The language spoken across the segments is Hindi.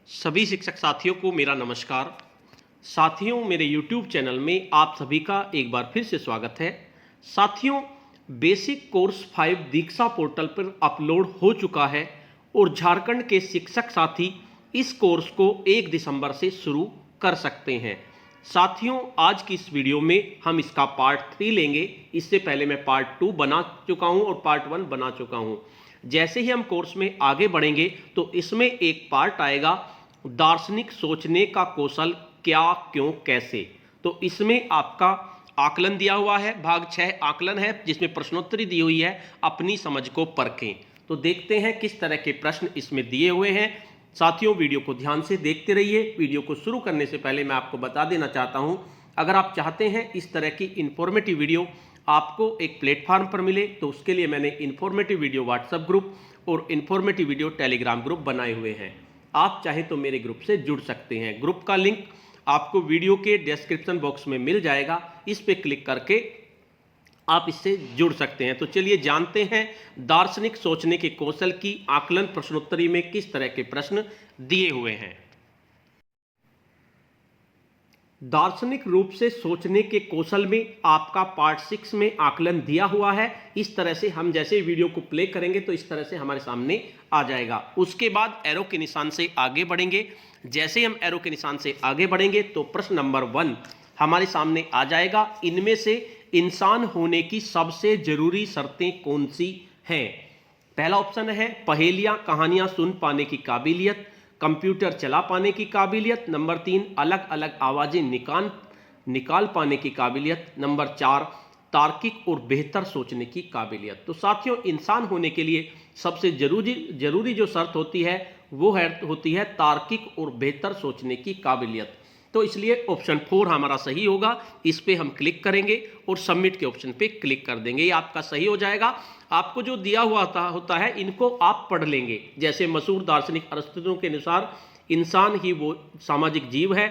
सभी शिक्षक साथियों को मेरा नमस्कार। साथियों, मेरे YouTube चैनल में आप सभी का एक बार फिर से स्वागत है। साथियों, बेसिक कोर्स 5 दीक्षा पोर्टल पर अपलोड हो चुका है और झारखंड के शिक्षक साथी इस कोर्स को 1 दिसंबर से शुरू कर सकते हैं। साथियों, आज की इस वीडियो में हम इसका पार्ट 3 लेंगे। इससे पहले मैं पार्ट 2 बना चुका हूं और पार्ट 1 बना चुका हूं। जैसे ही हम कोर्स में आगे बढ़ेंगे तो इसमें एक पार्ट आएगा दार्शनिक सोचने का कौशल, क्या, क्यों, कैसे। तो इसमें आपका आकलन दिया हुआ है, भाग 6 आकलन है, जिसमें प्रश्नोत्तरी दी हुई है, अपनी समझ को परखें। तो देखते हैं किस तरह के प्रश्न इसमें दिए हुए हैं। साथियों, वीडियो को ध्यान से देखते रहिए। वीडियो को शुरू करने से पहले मैं आपको बता देना चाहता हूं, अगर आप चाहते हैं इस तरह की इंफॉर्मेटिव वीडियो आपको एक प्लेटफॉर्म पर मिले, तो उसके लिए मैंने इंफॉर्मेटिव वीडियो व्हाट्सएप ग्रुप और इंफॉर्मेटिव वीडियो टेलीग्राम ग्रुप बनाए हुए हैं। आप चाहे तो मेरे ग्रुप से जुड़ सकते हैं। ग्रुप का लिंक आपको वीडियो के डिस्क्रिप्शन बॉक्स में मिल जाएगा। इस पे क्लिक करके आप इससे जुड़ सकते हैं। तो चलिए जानते हैं दार्शनिक सोचने के कौशल की आकलन प्रश्नोत्तरी में किस तरह के प्रश्न दिए हुए हैं। दार्शनिक रूप से सोचने के कौशल में आपका पार्ट 6 में आकलन दिया हुआ है। इस तरह से हम जैसे वीडियो को प्ले करेंगे तो इस तरह से हमारे सामने आ जाएगा। उसके बाद एरो के निशान से आगे बढ़ेंगे। जैसे हम एरो के निशान से आगे बढ़ेंगे तो प्रश्न नंबर 1 हमारे सामने आ जाएगा। इनमें से इंसान होने की सबसे जरूरी शर्तें कौन सी हैं? पहला ऑप्शन है पहेलियां कहानियां सुन पाने की काबिलियत, कंप्यूटर चला पाने की काबिलियत। नंबर 3 अलग अलग आवाजें निकाल पाने की काबिलियत। नंबर 4 तार्किक और बेहतर सोचने की काबिलियत। तो साथियों, इंसान होने के लिए सबसे जरूरी जो शर्त होती है वो होती है तार्किक और बेहतर सोचने की काबिलियत। तो इसलिए ऑप्शन 4 हमारा सही होगा। इस पे हम क्लिक करेंगे और सबमिट के ऑप्शन पे क्लिक कर देंगे। ये आपका सही हो जाएगा। आपको जो दिया हुआ होता है इनको आप पढ़ लेंगे। जैसे मशहूर दार्शनिक अरस्तु के अनुसार इंसान ही वो सामाजिक जीव है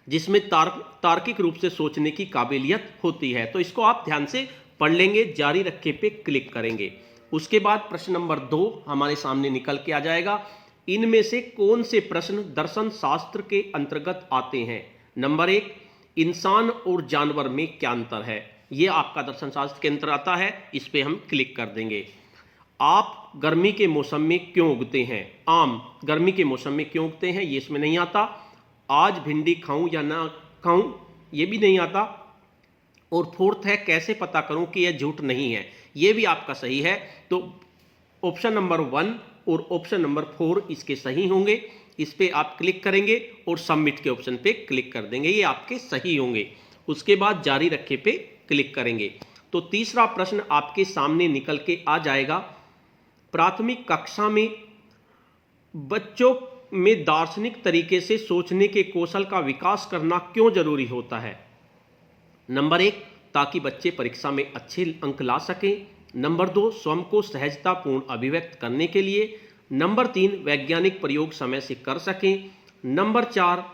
जिसमें तार्किक रूप से सोचने की काबिलियत होती है। तो इसको आप ध्यान से पढ़ लेंगे। जारी रखे पे क्लिक करेंगे। उसके बाद प्रश्न नंबर 2 हमारे सामने निकल के आ जाएगा। इनमें से कौन से प्रश्न दर्शन शास्त्र के अंतर्गत आते हैं? नंबर 1 इंसान और जानवर में क्या अंतर है? यह आपका दर्शन शास्त्र के अंतर्गत आता है। इस पे हम क्लिक कर देंगे। आप गर्मी के मौसम में क्यों उगते हैं? आम गर्मी के मौसम में क्यों उगते हैं? ये इसमें नहीं आता। आज भिंडी खाऊं या ना खाऊं? ये भी नहीं आता। और फोर्थ है कैसे पता करूं कि यह झूठ नहीं है? यह भी आपका सही है। तो ऑप्शन नंबर 1 और ऑप्शन नंबर 4 इसके सही होंगे। इस पे आप क्लिक करेंगे और सबमिट के ऑप्शन पे क्लिक कर देंगे। ये आपके सही होंगे। उसके बाद जारी रखे पे क्लिक करेंगे। तो तीसरा प्रश्न आपके सामने निकल के आ जाएगा। प्राथमिक कक्षा में बच्चों में दार्शनिक तरीके से सोचने के कौशल का विकास करना क्यों जरूरी होता है? नंबर 1 ताकि बच्चे परीक्षा में अच्छे अंक ला सकें। नंबर 2 स्वयं को सहजतापूर्ण अभिव्यक्त करने के लिए। नंबर 3 वैज्ञानिक प्रयोग समय से कर सकें। नंबर 4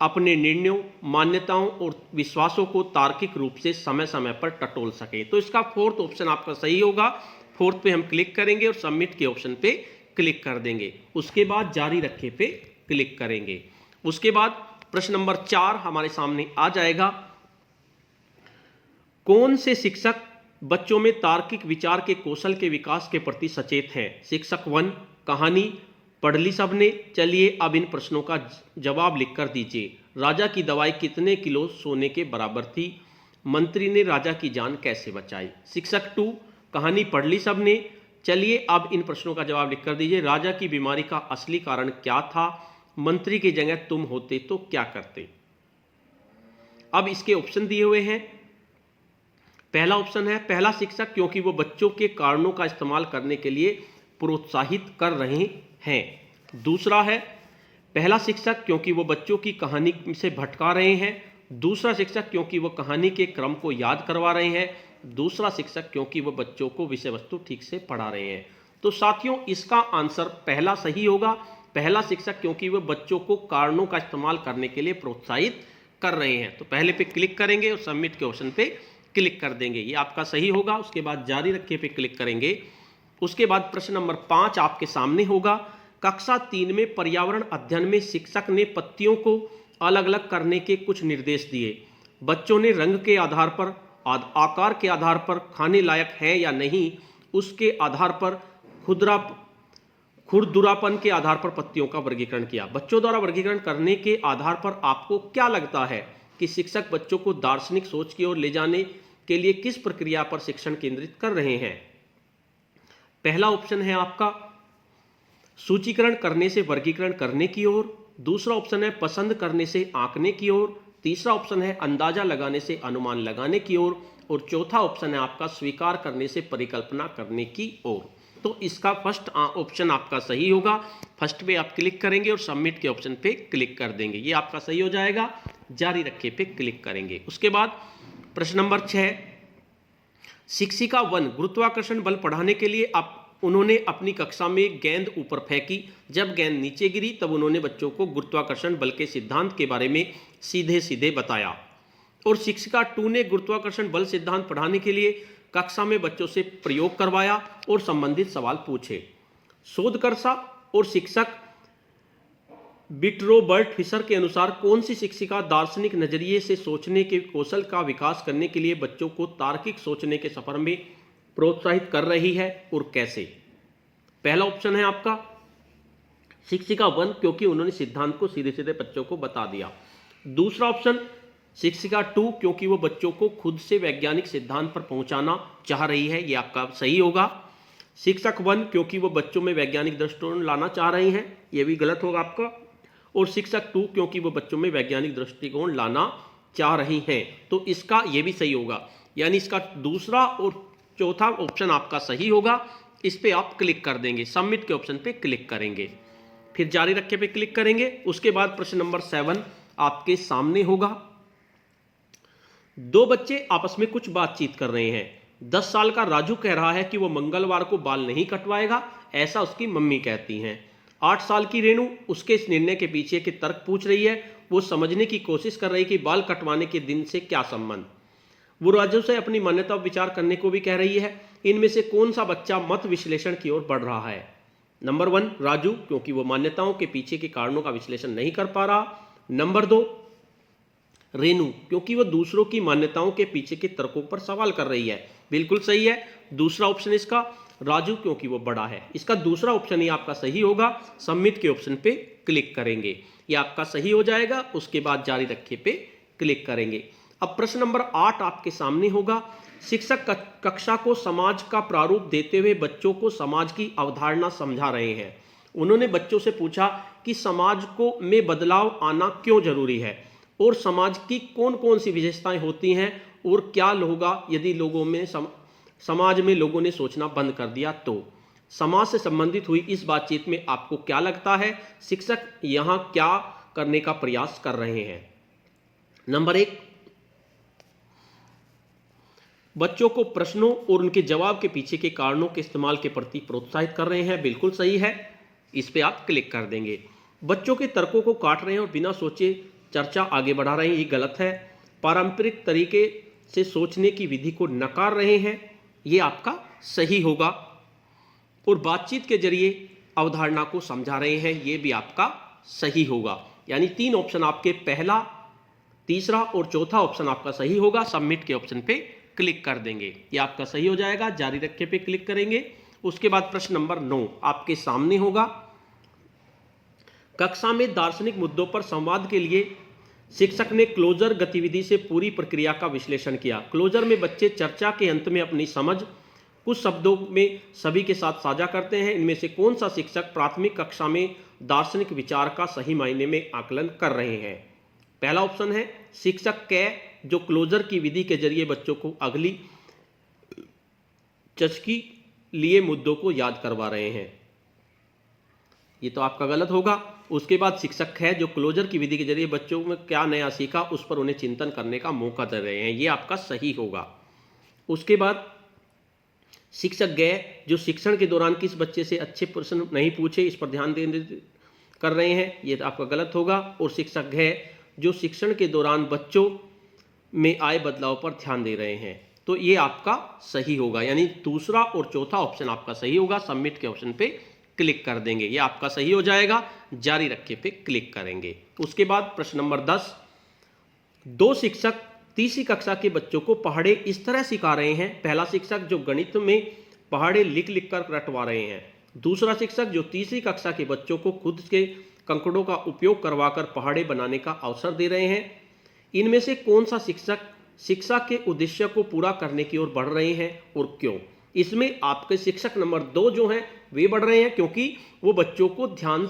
अपने निर्णयों, मान्यताओं और विश्वासों को तार्किक रूप से समय समय पर टटोल सकें। तो इसका फोर्थ ऑप्शन आपका सही होगा। फोर्थ पे हम क्लिक करेंगे और सबमिट के ऑप्शन पे क्लिक कर देंगे। उसके बाद जारी रखे पे क्लिक करेंगे। उसके बाद प्रश्न नंबर 4 हमारे सामने आ जाएगा। कौन से शिक्षक बच्चों में तार्किक विचार के कौशल के विकास के प्रति सचेत हैं? शिक्षक 1 कहानी पढ़ ली सबने। चलिए अब इन प्रश्नों का जवाब लिखकर दीजिए। राजा की दवाई कितने किलो सोने के बराबर थी? मंत्री ने राजा की जान कैसे बचाई? शिक्षक 2 कहानी पढ़ ली सबने। चलिए अब इन प्रश्नों का जवाब लिखकर दीजिए। राजा की बीमारी का असली कारण क्या था? मंत्री की जगह तुम होते तो क्या करते? अब इसके ऑप्शन दिए हुए हैं। पहला ऑप्शन है पहला शिक्षक क्योंकि वो बच्चों के कारणों का इस्तेमाल करने के लिए प्रोत्साहित कर रहे हैं। दूसरा है पहला शिक्षक क्योंकि वो बच्चों की कहानी से भटका रहे हैं। दूसरा शिक्षक क्योंकि वो कहानी के क्रम को याद करवा रहे हैं। दूसरा शिक्षक क्योंकि वो बच्चों को विषय वस्तु ठीक से पढ़ा रहे हैं। तो साथियों, इसका आंसर पहला सही होगा। पहला शिक्षक क्योंकि वो बच्चों को कारणों का इस्तेमाल करने के लिए प्रोत्साहित कर रहे हैं। तो पहले पे क्लिक करेंगे और सबमिट के ऑप्शन पे क्लिक कर देंगे। ये आपका सही होगा। उसके बाद जारी रखे पे क्लिक करेंगे। उसके बाद प्रश्न नंबर 5 आपके सामने होगा। कक्षा 3 में पर्यावरण अध्ययन में शिक्षक ने पत्तियों को अलग अलग करने के कुछ निर्देश दिए। बच्चों ने रंग के आधार पर, आकार के आधार पर, खाने लायक है या नहीं उसके आधार पर, खुरदुरापन के आधार पर पत्तियों का वर्गीकरण किया। बच्चों द्वारा वर्गीकरण करने के आधार पर आपको क्या लगता है कि शिक्षक बच्चों को दार्शनिक सोच की ओर ले जाने के लिए किस प्रक्रिया पर शिक्षण केंद्रित कर रहे हैं? पहला ऑप्शन है आपका सूचीकरण करने से वर्गीकरण करने की ओर, दूसरा ऑप्शन है पसंद करने से आंकने की ओर, तीसरा ऑप्शन है अंदाजा लगाने से अनुमान लगाने की ओर, और चौथा ऑप्शन है आपका स्वीकार करने से परिकल्पना करने की ओर। तो इसका फर्स्ट ऑप्शन आपका सही होगा। फर्स्ट पे आप क्लिक करेंगे और सबमिट के ऑप्शन पे क्लिक कर देंगे, ये आपका सही हो जाएगा। जारी रखे पे क्लिक करेंगे। उसके बाद प्रश्न नंबर 6, शिक्षिका 1 गुरुत्वाकर्षण बल पढ़ाने के लिए उन्होंने अपनी कक्षा में गेंद ऊपर फेंकी। जब गेंद नीचे गिरी तब उन्होंने बच्चों को गुरुत्वाकर्षण बल के सिद्धांत के बारे में सीधे सीधे बताया। और शिक्षिका 2 ने गुरुत्वाकर्षण बल सिद्धांत पढ़ाने के लिए कक्षा में बच्चों से प्रयोग करवाया और संबंधित सवाल पूछे। शोधकर्ता और शिक्षक बिट्रोबर्ट फिशर के अनुसार कौन सी शिक्षिका दार्शनिक नजरिए से सोचने के कौशल का विकास करने के लिए बच्चों को तार्किक सोचने के सफर में प्रोत्साहित कर रही है और कैसे? पहला ऑप्शन है आपका शिक्षिका 1, क्योंकि उन्होंने सिद्धांत को सीधे सीधे बच्चों को बता दिया। दूसरा ऑप्शन शिक्षिका 2, क्योंकि वो बच्चों को खुद से वैज्ञानिक सिद्धांत पर पहुंचाना चाह रही है, ये आपका सही होगा। शिक्षक 1, क्योंकि वो बच्चों में वैज्ञानिक दृष्टिकोण लाना चाह रही हैं, ये भी गलत होगा आपका। और शिक्षक 2, क्योंकि वो बच्चों में वैज्ञानिक दृष्टिकोण लाना चाह रही हैं, तो इसका ये भी सही होगा। यानी इसका दूसरा और चौथा ऑप्शन आपका सही होगा। इस पे आप क्लिक कर देंगे, सबमिट के ऑप्शन पे क्लिक करेंगे, फिर जारी रखे पे क्लिक करेंगे। उसके बाद प्रश्न नंबर 7 आपके सामने होगा। 2 बच्चे आपस में कुछ बातचीत कर रहे हैं। 10 साल का राजू कह रहा है कि वो मंगलवार को बाल नहीं कटवाएगा, ऐसा उसकी मम्मी कहती हैं। 8 साल की रेनू उसके इस निर्णय के पीछे के तर्क पूछ रही है। वो समझने की कोशिश कर रही है कि बाल कटवाने के दिन से क्या संबंध। वो राजू से अपनी मान्यता विचार करने को भी कह रही है। इनमें से कौन सा बच्चा मत विश्लेषण की ओर बढ़ रहा है? नंबर 1 राजू, क्योंकि वो मान्यताओं के पीछे के कारणों का विश्लेषण नहीं कर पा रहा। नंबर 2 रेनू, क्योंकि वो दूसरों की मान्यताओं के पीछे के तर्कों पर सवाल कर रही है। बिल्कुल सही है दूसरा ऑप्शन इसका। राजू, क्योंकि वो बड़ा है, इसका दूसरा ऑप्शन ही आपका सही होगा। सबमिट के ऑप्शन पे क्लिक करेंगे, ये आपका सही हो जाएगा। उसके बाद जारी रखे पे क्लिक करेंगे। अब प्रश्न नंबर 8 आपके सामने होगा। शिक्षक कक्षा को समाज का प्रारूप देते हुए बच्चों को समाज की अवधारणा समझा रहे हैं। उन्होंने बच्चों से पूछा कि समाज को में बदलाव आना क्यों जरूरी है और समाज की कौन कौन सी विशेषताएं होती हैं और क्या होगा यदि समाज में लोगों ने सोचना बंद कर दिया तो। समाज से संबंधित हुई इस बातचीत में आपको क्या लगता है शिक्षक यहां क्या करने का प्रयास कर रहे हैं? नंबर 1 बच्चों को प्रश्नों और उनके जवाब के पीछे के कारणों के इस्तेमाल के प्रति प्रोत्साहित कर रहे हैं। बिल्कुल सही है, इस पे आप क्लिक कर देंगे। बच्चों के तर्कों को काट रहे हैं और बिना सोचे चर्चा आगे बढ़ा रहे हैं, ये गलत है। पारंपरिक तरीके से सोचने की विधि को नकार रहे हैं, ये आपका सही होगा। और बातचीत के जरिए अवधारणा को समझा रहे हैं, ये भी आपका सही होगा। यानी 3 ऑप्शन आपके पहला, तीसरा और चौथा ऑप्शन आपका सही होगा। सबमिट के ऑप्शन पे क्लिक कर देंगे, ये आपका सही हो जाएगा। जारी रखे पे क्लिक करेंगे। उसके बाद प्रश्न नंबर 9 आपके सामने होगा। कक्षा में दार्शनिक मुद्दों पर संवाद के लिए शिक्षक ने क्लोजर गतिविधि से पूरी प्रक्रिया का विश्लेषण किया। क्लोजर में बच्चे चर्चा के अंत में अपनी समझ कुछ शब्दों में सभी के साथ साझा करते हैं। इनमें से कौन सा शिक्षक प्राथमिक कक्षा में दार्शनिक विचार का सही मायने में आकलन कर रहे हैं? पहला ऑप्शन है शिक्षक कै, जो क्लोजर की विधि के जरिए बच्चों को अगली चस्की लिए मुद्दों को याद करवा रहे हैं, ये तो आपका गलत होगा। उसके बाद शिक्षक है जो क्लोजर की विधि के जरिए बच्चों में क्या नया सीखा उस पर उन्हें चिंतन करने का मौका दे रहे हैं, ये आपका सही होगा। उसके बाद शिक्षक गए, जो शिक्षण के दौरान किस बच्चे से अच्छे प्रश्न नहीं पूछे इस पर ध्यान केंद्रित कर रहे हैं, ये तो आपका गलत होगा। और शिक्षक है जो शिक्षण के दौरान बच्चों में आए बदलाव पर ध्यान दे रहे हैं, तो ये आपका सही होगा। यानी दूसरा और चौथा ऑप्शन आपका सही होगा। सबमिट के ऑप्शन पे क्लिक कर देंगे, ये आपका सही हो जाएगा। जारी रखे पे क्लिक करेंगे। उसके बाद प्रश्न नंबर 10, दो शिक्षक तीसरी कक्षा के बच्चों को पहाड़े इस तरह सिखा रहे हैं। पहला शिक्षक जो गणित में पहाड़े लिख लिख कर रटवा रहे हैं, दूसरा शिक्षक जो तीसरी कक्षा के बच्चों को खुद के कंकड़ों का उपयोग करवाकर पहाड़े बनाने का अवसर दे रहे हैं। इनमें से कौन सा शिक्षक शिक्षा के उद्देश्य को पूरा करने की ओर बढ़ रहे हैं और क्यों? इसमें आपके शिक्षक नंबर 2 जो हैं वे बढ़ रहे हैं, क्योंकि वो बच्चों को ध्यान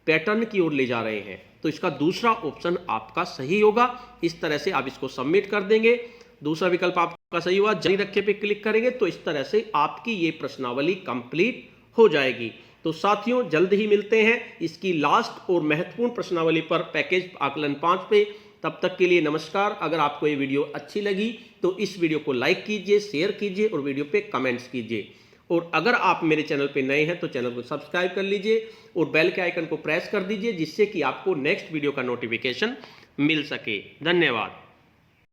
पैटर्न की ओर ले जा रहे हैं। तो इसका दूसरा ऑप्शन आपका सही होगा। इस तरह से आप इसको सबमिट कर देंगे। दूसरा विकल्प आपका सही हुआ। जारी रखे पे क्लिक करेंगे तो इस तरह से आपकी ये प्रश्नावली कंप्लीट हो जाएगी। तो साथियों, जल्द ही मिलते हैं इसकी लास्ट और महत्वपूर्ण प्रश्नावली पर पैकेज आकलन 5 पे। तब तक के लिए नमस्कार। अगर आपको ये वीडियो अच्छी लगी तो इस वीडियो को लाइक कीजिए, शेयर कीजिए और वीडियो पे कमेंट्स कीजिए। और अगर आप मेरे चैनल पे नए हैं तो चैनल को सब्सक्राइब कर लीजिए और बेल के आइकन को प्रेस कर दीजिए, जिससे कि आपको नेक्स्ट वीडियो का नोटिफिकेशन मिल सके। धन्यवाद।